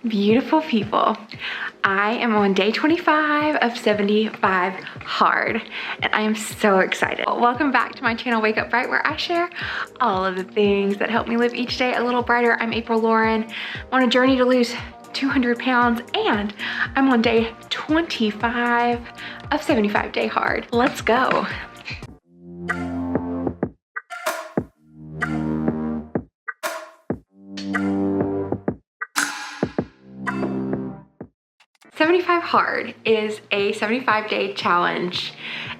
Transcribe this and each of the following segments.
Beautiful people, I am on day 25 of 75 hard, and I am so excited. Welcome back to my channel, Wake Up Bright, where I share all of the things that help me live each day a little brighter. I'm April Lauren, on a journey to lose 200 pounds, and I'm on day 25 of 75 day hard. Let's go. $75 hard is a 75-day challenge,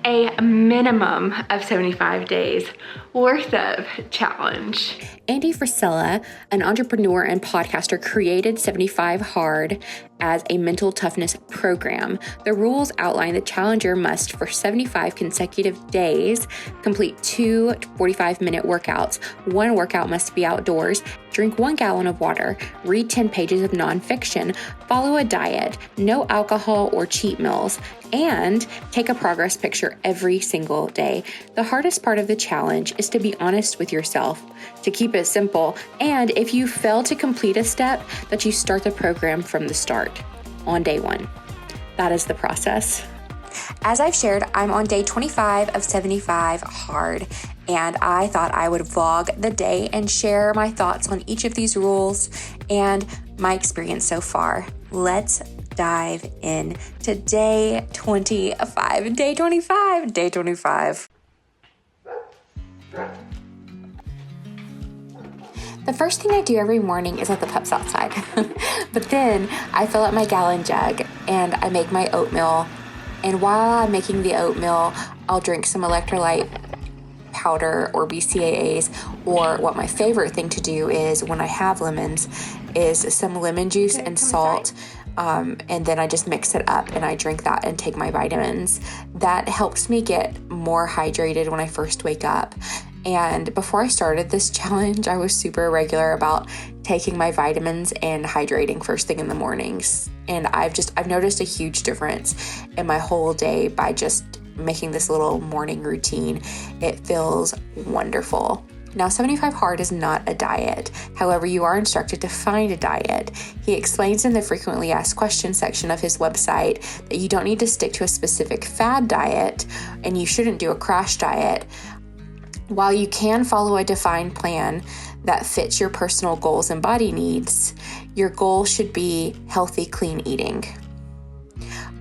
a minimum of 75 days worth of challenge. Andy Frisella, an entrepreneur and podcaster, created 75 Hard as a mental toughness program. The rules outline the challenger must, for 75 consecutive days, complete 2 45-minute workouts. One workout must be outdoors, drink 1 gallon of water, read 10 pages of nonfiction, follow a diet, no alcohol or cheat meals, and take a progress picture every single day. The hardest part of the challenge is to be honest with yourself, to keep it simple, and if you fail to complete a step, that you start the program from the start on day 1. That is the process. As I've shared, I'm on day 25 of 75 hard, and I thought I would vlog the day and share my thoughts on each of these rules and my experience so far. Let's dive in to day 25. Day 25. Day 25. The first thing I do every morning is let the pups outside. But then I fill up my gallon jug and I make my oatmeal. And while I'm making the oatmeal, I'll drink some electrolyte powder or BCAAs, or what my favorite thing to do is when I have lemons is some lemon juice and salt. And then I just mix it up and I drink that and take my vitamins. That helps me get more hydrated when I first wake up. And before I started this challenge, I was super irregular about taking my vitamins and hydrating first thing in the mornings. And I've noticed a huge difference in my whole day by just making this little morning routine. It feels wonderful. Now, 75 Hard is not a diet. However, you are instructed to find a diet. He explains in the frequently asked questions section of his website that you don't need to stick to a specific fad diet and you shouldn't do a crash diet. While you can follow a defined plan that fits your personal goals and body needs, your goal should be healthy, clean eating.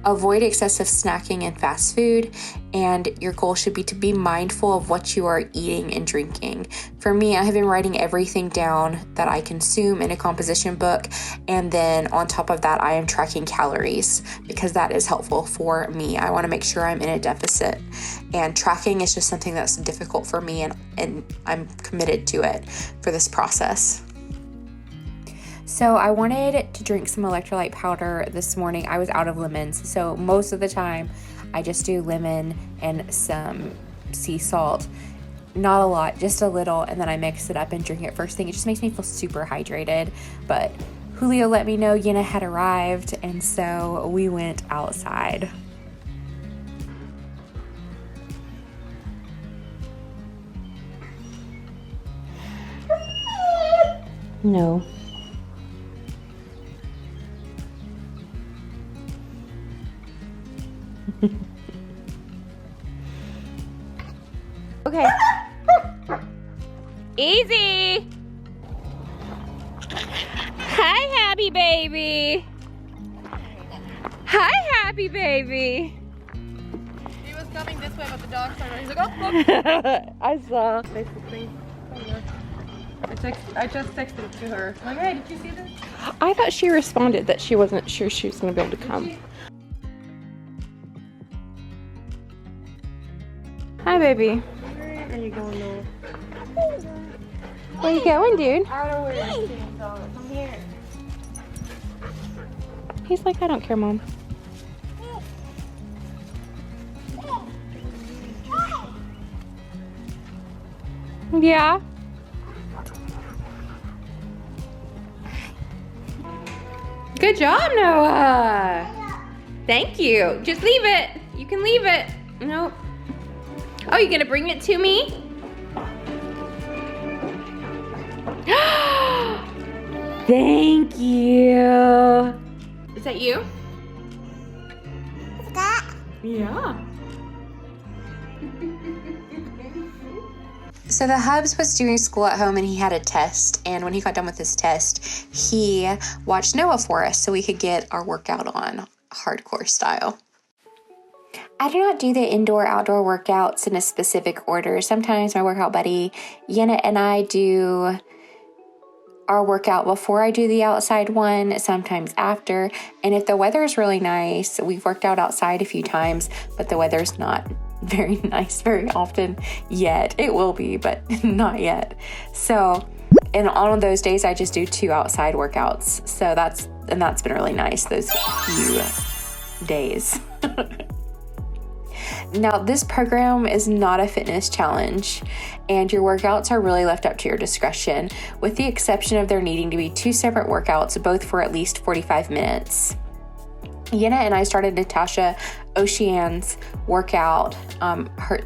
Avoid excessive snacking and fast food, and your goal should be to be mindful of what you are eating and drinking. For me, I have been writing everything down that I consume in a composition book, and then on top of that, I am tracking calories because that is helpful for me. I want to make sure I'm in a deficit, and tracking is just something that's difficult for me, and I'm committed to it for this process. So I wanted to drink some electrolyte powder this morning. I was out of lemons, so most of the time I just do lemon and some sea salt. Not a lot, just a little, and then I mix it up and drink it first thing. It just makes me feel super hydrated. But Julio let me know Jenna had arrived, and so we went outside. No. Okay. Easy. Hi, happy baby. Hi, happy baby. He was coming this way, but the dog started. He's like, oh. I saw. Basically. I just texted to her. Like, hey, did you see this? I thought she responded that she wasn't sure she was going to be able to come. Hi, baby. Where are you going, Noah? Where you going, dude? I don't know where you're sitting, so come here. He's like, I don't care, Mom. Yeah. Good job, Noah. Thank you. Just leave it. You can leave it. Nope. Oh, you're gonna bring it to me? Thank you. that you? Yeah. So the Hubs was doing school at home and he had a test. And when he got done with his test, he watched Noah for us so we could get our workout on hardcore style. I do not do the indoor-outdoor workouts in a specific order. Sometimes my workout buddy, Jenna and I do our workout before I do the outside one, sometimes after. And if the weather is really nice, we've worked out outside a few times, but the weather's not very nice very often yet. It will be, but not yet. So, and on those days, I just do 2 outside workouts. So that's been really nice those few days. Now, this program is not a fitness challenge, and your workouts are really left up to your discretion, with the exception of there needing to be 2 separate workouts, both for at least 45 minutes. Jenna and I started Natasha Ocean's workout.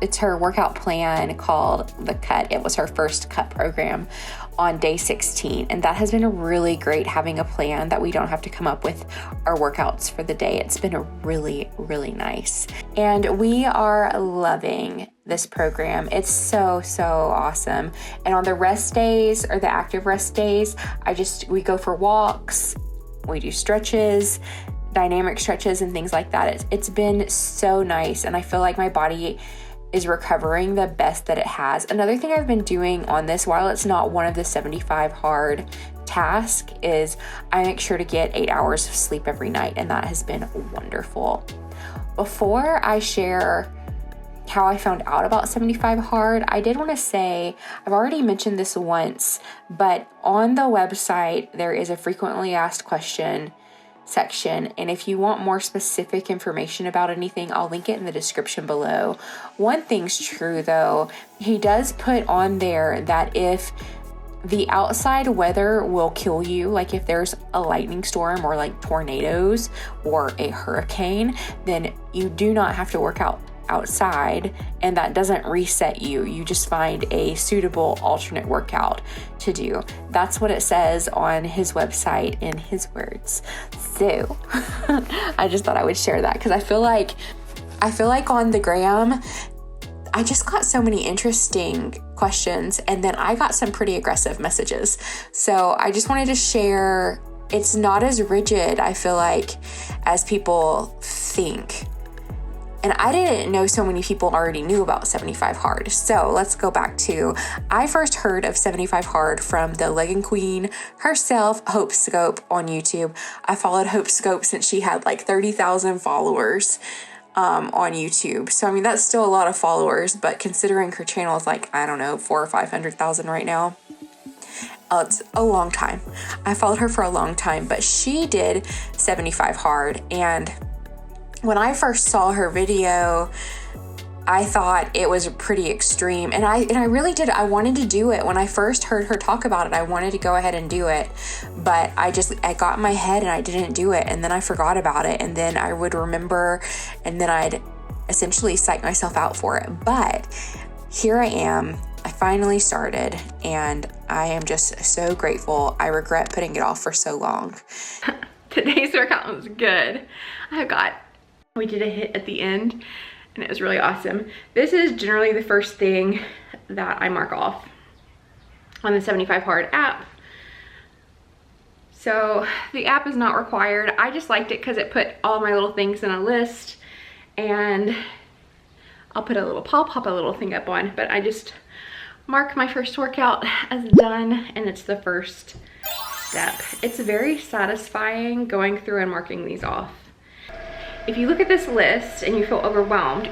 It's her workout plan called The Cut. It was her first cut program on day 16. And that has been really great, having a plan that we don't have to come up with our workouts for the day. It's been really, really nice. And we are loving this program. It's so, so awesome. And on the rest days, or the active rest days, we go for walks, we do stretches, dynamic stretches and things like that. It's been so nice, and I feel like my body is recovering the best that it has. Another thing I've been doing on this, while it's not one of the 75 hard tasks, is I make sure to get 8 hours of sleep every night, and that has been wonderful. Before I share how I found out about 75 hard, I did want to say, I've already mentioned this once, but on the website there is a frequently asked question section, and if you want more specific information about anything, I'll link it in the description below. One thing's true though, he does put on there that if the outside weather will kill you, like if there's a lightning storm or like tornadoes or a hurricane, then you do not have to work out outside, and that doesn't reset you. You just find a suitable alternate workout to do. That's what it says on his website in his words. So I just thought I would share that because I feel like on the gram, I just got so many interesting questions, and then I got some pretty aggressive messages. So I just wanted to share. It's not as rigid, I feel like, as people think. And I didn't know so many people already knew about 75 hard. So let's go back to, I first heard of 75 hard from the Legging Queen herself, Hope Scope, on YouTube. I followed Hope Scope since she had like 30,000 followers on YouTube. So, I mean, that's still a lot of followers, but considering her channel is like, I don't know, 400,000 or 500,000 right now. It's a long time. I followed her for a long time, but she did 75 hard, and when I first saw her video, I thought it was pretty extreme, and I really did. I wanted to do it. When I first heard her talk about it, I wanted to go ahead and do it, but I got in my head and I didn't do it, and then I forgot about it, and then I would remember, and then I'd essentially psych myself out for it. But here I am. I finally started, and I am just so grateful. I regret putting it off for so long. Today's workout was good. We did a hit at the end, and it was really awesome. This is generally the first thing that I mark off on the 75 hard app. So the app is not required. I just liked it because it put all my little things in a list, and I'll put a little, pop a little thing up on, but I just mark my first workout as done, and it's the first step. It's very satisfying going through and marking these off. If you look at this list and you feel overwhelmed,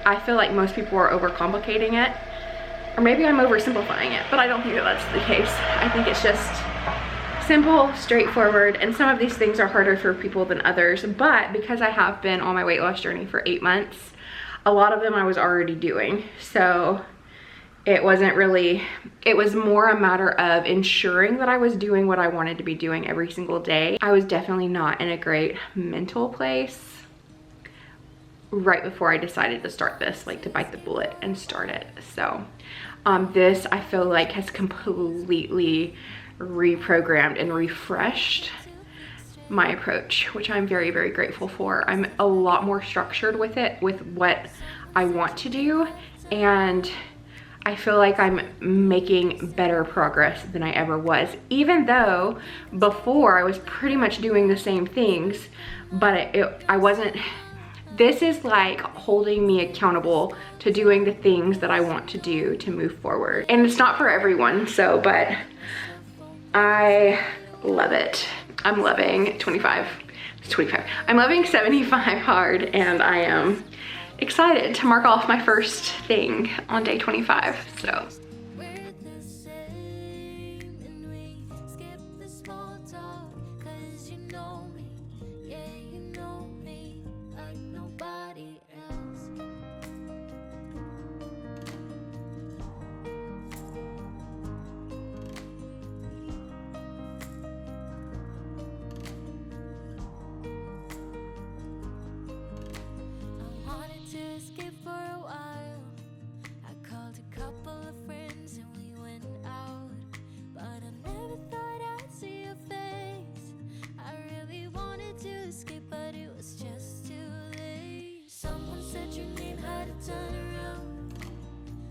I feel like most people are overcomplicating it, or maybe I'm oversimplifying it, but I don't think that that's the case. I think it's just simple, straightforward, and some of these things are harder for people than others, but because I have been on my weight loss journey for 8 months, a lot of them I was already doing, so it wasn't really, it was more a matter of ensuring that I was doing what I wanted to be doing every single day. I was definitely not in a great mental place right before I decided to start this, like to bite the bullet and start it. So this, I feel like, has completely reprogrammed and refreshed my approach, which I'm very, very grateful for. I'm a lot more structured with it, with what I want to do, and I feel like I'm making better progress than I ever was, even though before I was pretty much doing the same things, but I wasn't. This is like holding me accountable to doing the things that I want to do to move forward. And it's not for everyone, so, but I love it. I'm loving 25. It's 25. I'm loving 75 hard, and I am excited to mark off my first thing on day 25, so.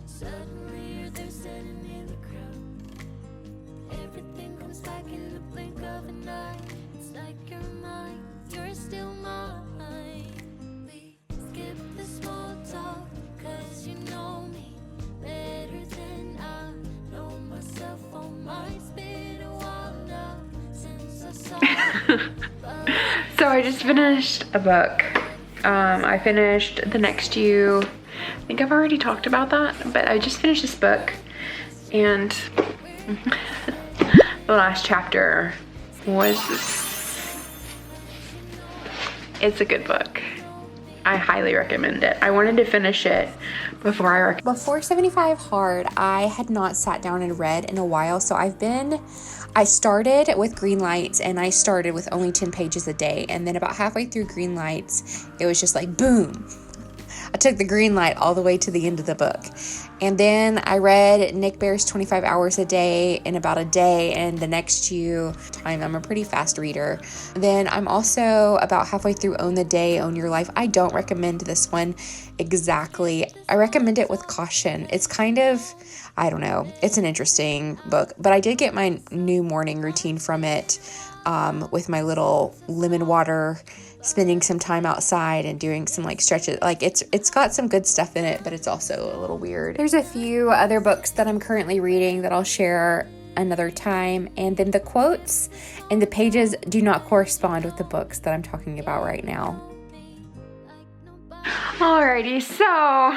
Suddenly you're there standing in the crowd. Everything comes back in the blink of an eye. It's like you're mine, you're still mine. We skip the small talk, cause you know me better than I know myself. Oh, mine's been a while now since I saw you. So I just finished a book. I finished The Next You. I think I've already talked about that, but I just finished this book, and the last chapter was, it's a good book. I highly recommend it. I wanted to finish it before Before 75 hard, I had not sat down and read in a while, so I started with Green Lights, and I started with only 10 pages a day, and then about halfway through Green Lights, it was just like, boom. I took the green light all the way to the end of the book. And then I read Nick Bare's 25 Hours a Day in about a day, and The Next You time. I'm a pretty fast reader. Then I'm also about halfway through Own the Day, Own Your Life. I don't recommend this one exactly. I recommend it with caution. It's kind of, I don't know, it's an interesting book, but I did get my new morning routine from it, with my little lemon water, spending some time outside and doing some like stretches. Like it's got some good stuff in it, but it's also a little weird. There's a few other books that I'm currently reading that I'll share another time, and then the quotes and the pages do not correspond with the books that I'm talking about right now. Alrighty, so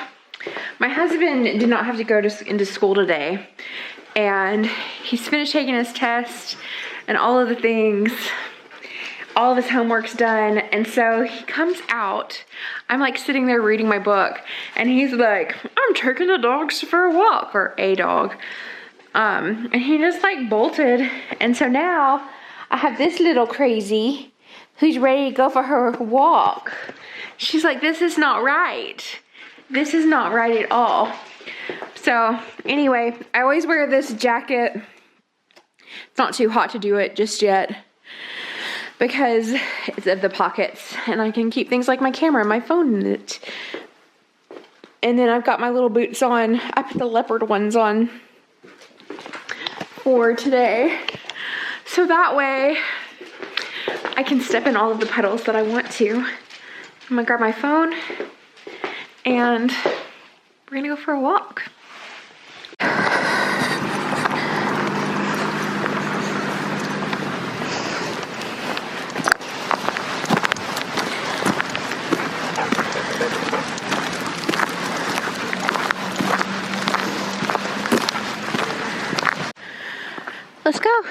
my husband did not have to go into school today, and he's finished taking his test and all of the things. All of his homework's done, and so he comes out. I'm like sitting there reading my book, and he's like, I'm taking the dogs for a walk, or a dog. And he just like bolted, and so now I have this little crazy who's ready to go for her walk. She's like, this is not right. This is not right at all. So anyway, I always wear this jacket. It's not too hot to do it just yet, because it's of the pockets, and I can keep things like my camera and my phone in it. And then I've got my little boots on. I put the leopard ones on for today, so that way I can step in all of the puddles that I want to. I'm gonna grab my phone, and we're gonna go for a walk. Let's go.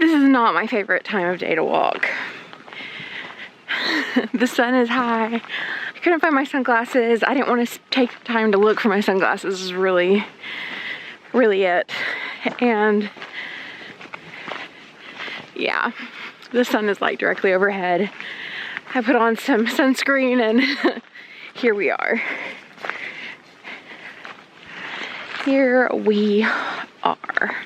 This is not my favorite time of day to walk. The sun is high. I couldn't find my sunglasses. I didn't want to take time to look for my sunglasses. Is really it. And yeah, the sun is like directly overhead. I put on some sunscreen, and here we are. Here we are.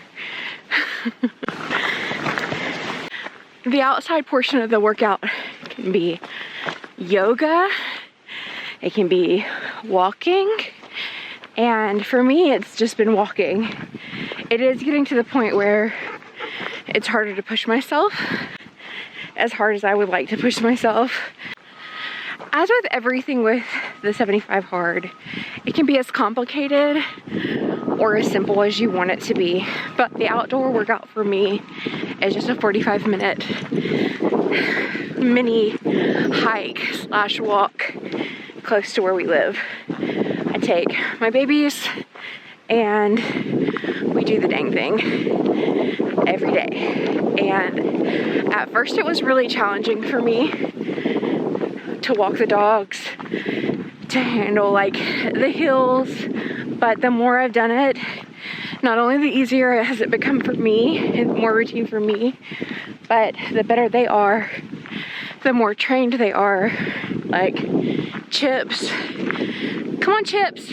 The outside portion of the workout can be yoga, it can be walking, and for me it's just been walking. It is getting to the point where it's harder to push myself as hard as I would like to push myself. As with everything with the 75 hard, it can be as complicated or as simple as you want it to be. But the outdoor workout for me is just a 45-minute mini hike / walk close to where we live. I take my babies and we do the dang thing every day. And at first it was really challenging for me to walk the dogs, to handle like the hills, but the more I've done it, not only the easier has it become for me and more routine for me, but the better they are, the more trained they are. Like Chips, come on Chips,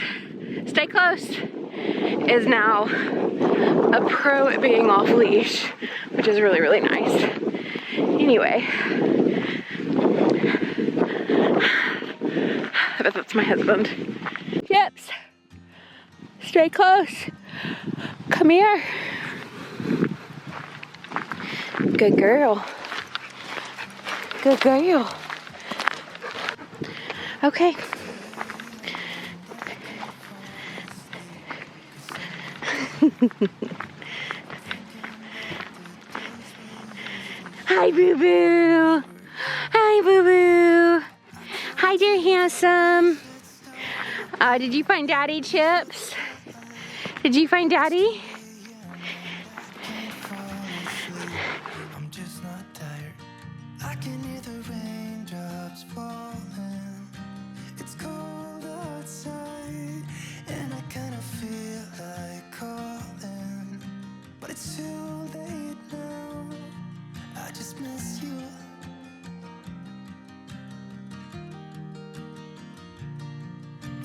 stay close, is now a pro at being off leash, which is really, really nice. Anyway, I bet that's my husband. Chips, stay close. Come here. Good girl. Good girl. Okay. Hi, Boo Boo. Hi, Boo Boo. Hi, dear handsome. Did you find Daddy, Chips? Did you find Daddy? I'm just not tired. I can hear the raindrops falling. It's cold outside, and I kind of feel like calling, but it's too late now. I just miss you.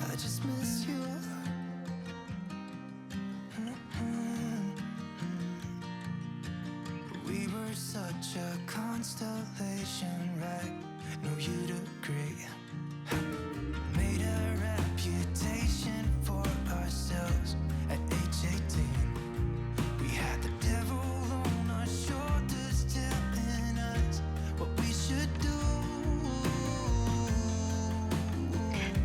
I just miss you. We were such a constellation, right? No, you'd agree. Made a reputation for ourselves at age 18. We had the devil on our shoulders telling us what we should do.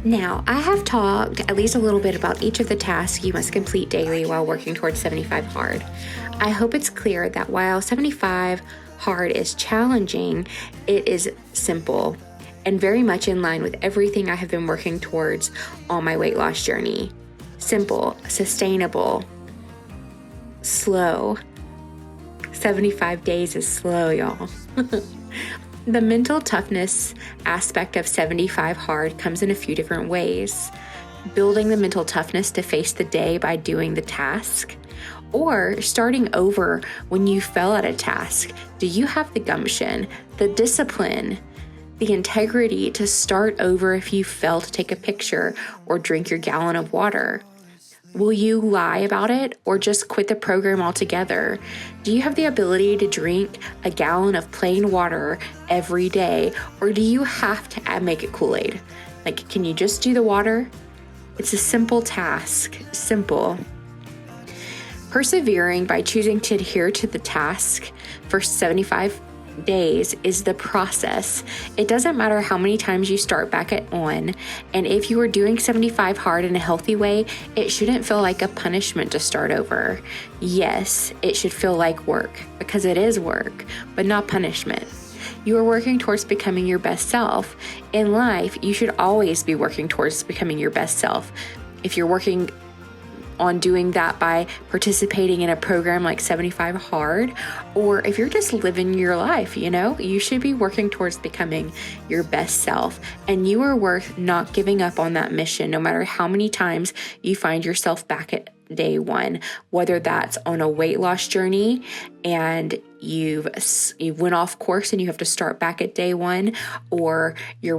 Now, I have talked at least a little bit about each of the tasks you must complete daily while working towards 75 hard. I hope it's clear that while 75 hard is challenging, it is simple and very much in line with everything I have been working towards on my weight loss journey. Simple, sustainable, slow. 75 days is slow, y'all. The mental toughness aspect of 75 hard comes in a few different ways. Building the mental toughness to face the day by doing the task, or starting over when you fell at a task. Do you have the gumption, the discipline, the integrity to start over if you fail to take a picture or drink your gallon of water? Will you lie about it or just quit the program altogether? Do you have the ability to drink a gallon of plain water every day, or do you have to make it Kool-Aid? Like, can you just do the water? It's a simple task, simple. Persevering by choosing to adhere to the task for 75 days is the process. It doesn't matter how many times you start back at on, and if you are doing 75 hard in a healthy way, it shouldn't feel like a punishment to start over. Yes, it should feel like work, because it is work, but not punishment. You are working towards becoming your best self. In life, you should always be working towards becoming your best self. If you're working on doing that by participating in a program like 75 hard, or if you're just living your life, you should be working towards becoming your best self. And you are worth not giving up on that mission, no matter how many times you find yourself back at day one, whether that's on a weight loss journey and you went off course and you have to start back at day one, or you're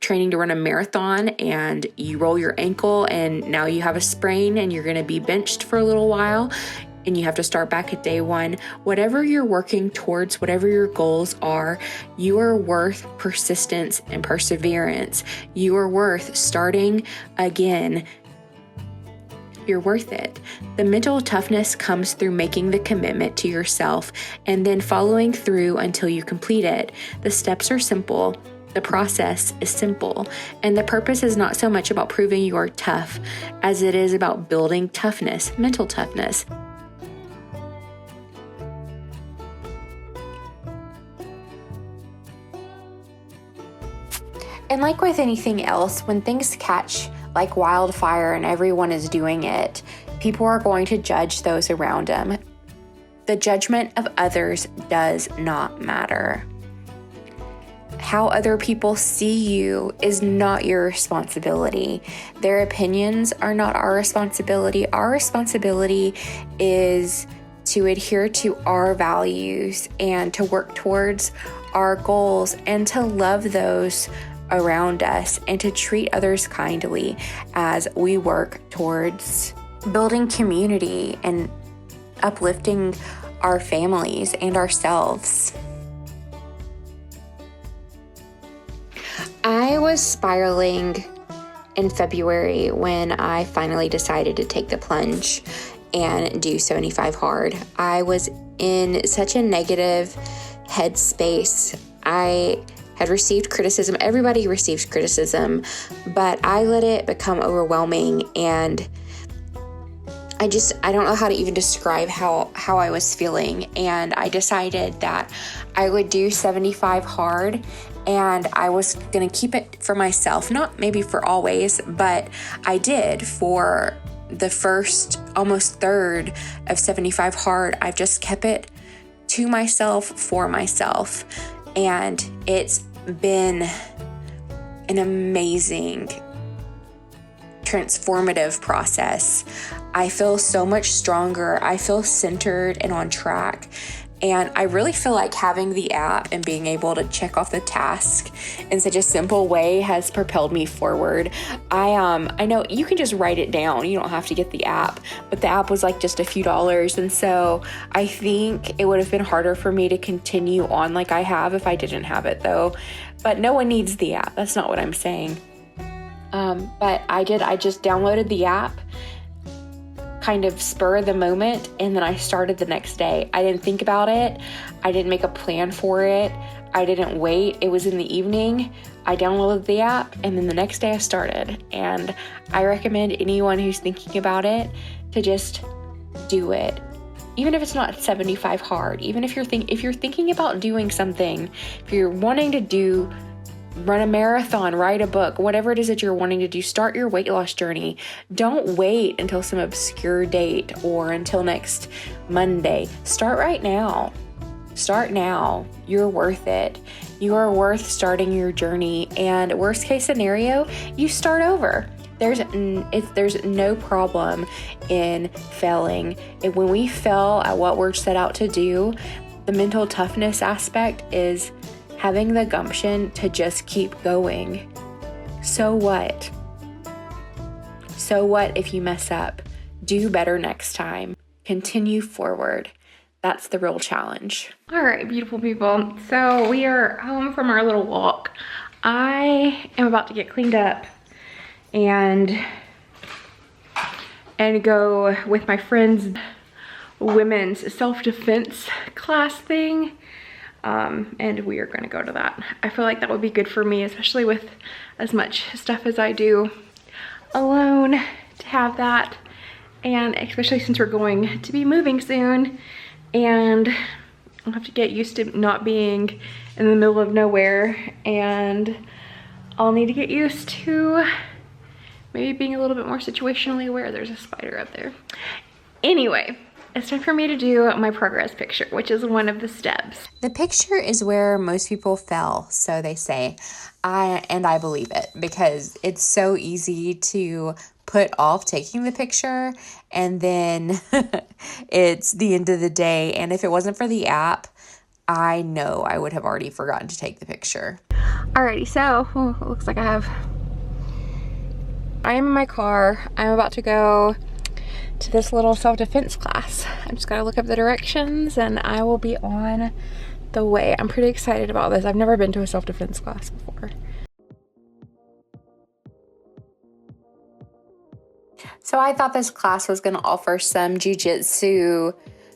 training to run a marathon and you roll your ankle and now you have a sprain and you're going to be benched for a little while. and you have to start back at day one. Whatever you're working towards, whatever your goals are, you are worth persistence and perseverance. You are worth starting again. You're worth it. The mental toughness comes through making the commitment to yourself and then following through until you complete it. The steps are simple. The process is simple, and the purpose is not so much about proving you are tough as it is about building toughness, mental toughness. And like with anything else, when things catch like wildfire and everyone is doing it, people are going to judge those around them. The judgment of others does not matter. How other people see you is not your responsibility. Their opinions are not our responsibility. Our responsibility is to adhere to our values and to work towards our goals and to love those around us and to treat others kindly as we work towards building community and uplifting our families and ourselves. I was spiraling in February when I finally decided to take the plunge and do 75 hard. I was in such a negative headspace. I had received criticism. Everybody receives criticism, but I let it become overwhelming, and I don't know how to even describe how I was feeling. And I decided that I would do 75 hard, and I was going to keep it for myself, not maybe for always, but I did for the first almost third of 75 hard. I've just kept it to myself for myself. And it's been an amazing, transformative process. I feel so much stronger. I feel centered and on track. And I really feel like having the app and being able to check off the task in such a simple way has propelled me forward. I know you can just write it down. You don't have to get the app, but the app was like just a few dollars. And so I think it would have been harder for me to continue on like I have if I didn't have it though. But no one needs the app. That's not what I'm saying. But I just downloaded the app, kind of spur of the moment, and then I started the next day. I didn't think about it. I didn't make a plan for it. I didn't wait. It was in the evening. I downloaded the app, and then the next day I started. And I recommend anyone who's thinking about it to just do it. Even if it's not 75 hard, even if you're thinking about doing something, if you're wanting to run a marathon, write a book, whatever it is that you're wanting to do, start your weight loss journey. Don't wait until some obscure date or until next Monday. Start right now. Start now. You're worth it. You are worth starting your journey. And worst case scenario, you start over. There's no problem in failing. And when we fail at what we're set out to do, the mental toughness aspect is having the gumption to just keep going. So what? So what if you mess up? Do better next time. Continue forward. That's the real challenge. All right, beautiful people. So we are home from our little walk. I am about to get cleaned up and go with my friend's women's self-defense class thing. And we are gonna go to that. I feel like that would be good for me, especially with as much stuff as I do alone, to have that. And especially since we're going to be moving soon, and I'll have to get used to not being in the middle of nowhere, and I'll need to get used to maybe being a little bit more situationally aware. There's a spider up there. Anyway, it's time for me to do my progress picture, which is one of the steps. The picture is where most people fail, so they say. I believe it, because it's so easy to put off taking the picture, and then it's the end of the day. And if it wasn't for the app, I know I would have already forgotten to take the picture. Alrighty, so it looks like I am in my car. I'm about to go to this little self-defense class. I just gotta look up the directions and I will be on the way. I'm pretty excited about this. I've never been to a self-defense class before. So I thought this class was going to offer some jiu-jitsu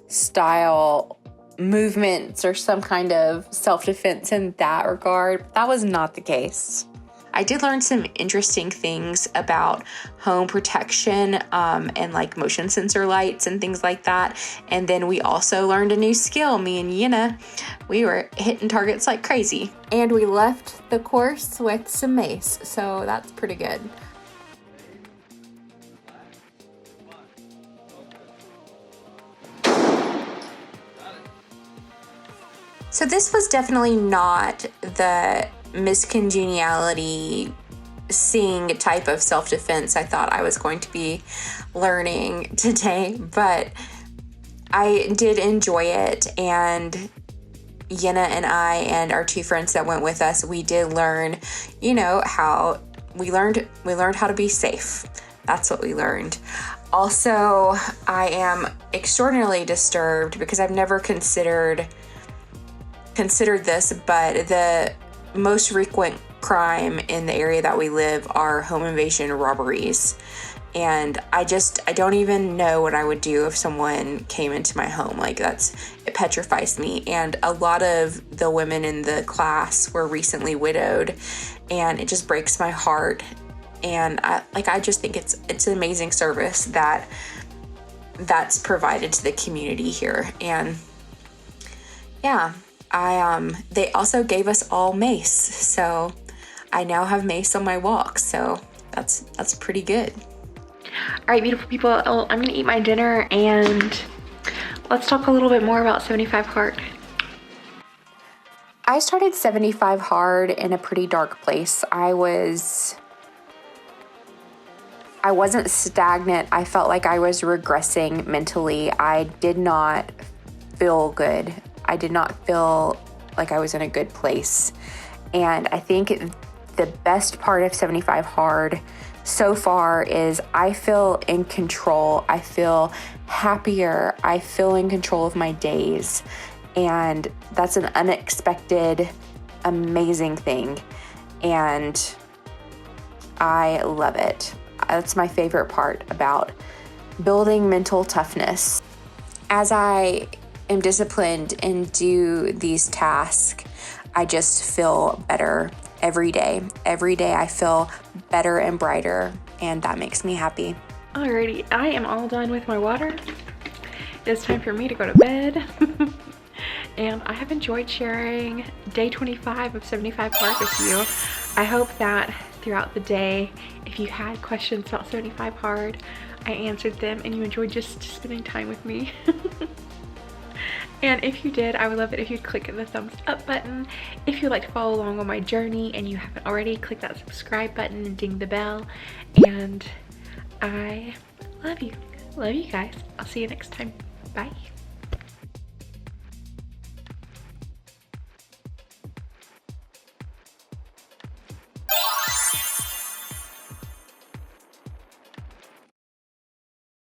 style movements or some kind of self-defense in that regard. But that was not the case. I did learn some interesting things about home protection and like motion sensor lights and things like that. And then we also learned a new skill. Me and Jenna, we were hitting targets like crazy. And we left the course with some mace, so that's pretty good. So this was definitely not the miscongeniality seeing type of self-defense I thought I was going to be learning today, but I did enjoy it. And Jenna and I and our two friends that went with us, we did learn, how we learned how to be safe. That's what we learned. Also, I am extraordinarily disturbed because I've never considered this, but the most frequent crime in the area that we live are home invasion robberies. And I don't even know what I would do if someone came into my home. Like it petrifies me. And a lot of the women in the class were recently widowed, and it just breaks my heart. And I just think it's an amazing service that's provided to the community here. And yeah, they also gave us all mace, so I now have mace on my walk, so that's pretty good. All right, beautiful people, I'm gonna eat my dinner and let's talk a little bit more about 75 Hard. I started 75 Hard in a pretty dark place. I wasn't stagnant. I felt like I was regressing mentally. I did not feel good. I did not feel like I was in a good place. And I think the best part of 75 Hard so far is I feel in control. I feel happier. I feel in control of my days. And that's an unexpected, amazing thing. And I love it. That's my favorite part about building mental toughness. As I am disciplined and do these tasks, I just feel better every day. Every day I feel better and brighter, and that makes me happy. Alrighty, I am all done with my water. It's time for me to go to bed. And I have enjoyed sharing day 25 of 75 Hard with you. I hope that throughout the day, if you had questions about 75 Hard, I answered them and you enjoyed just spending time with me. And if you did, I would love it if you'd click the thumbs up button. If you'd like to follow along on my journey and you haven't already, click that subscribe button and ding the bell. And I love you. Love you guys. I'll see you next time. Bye.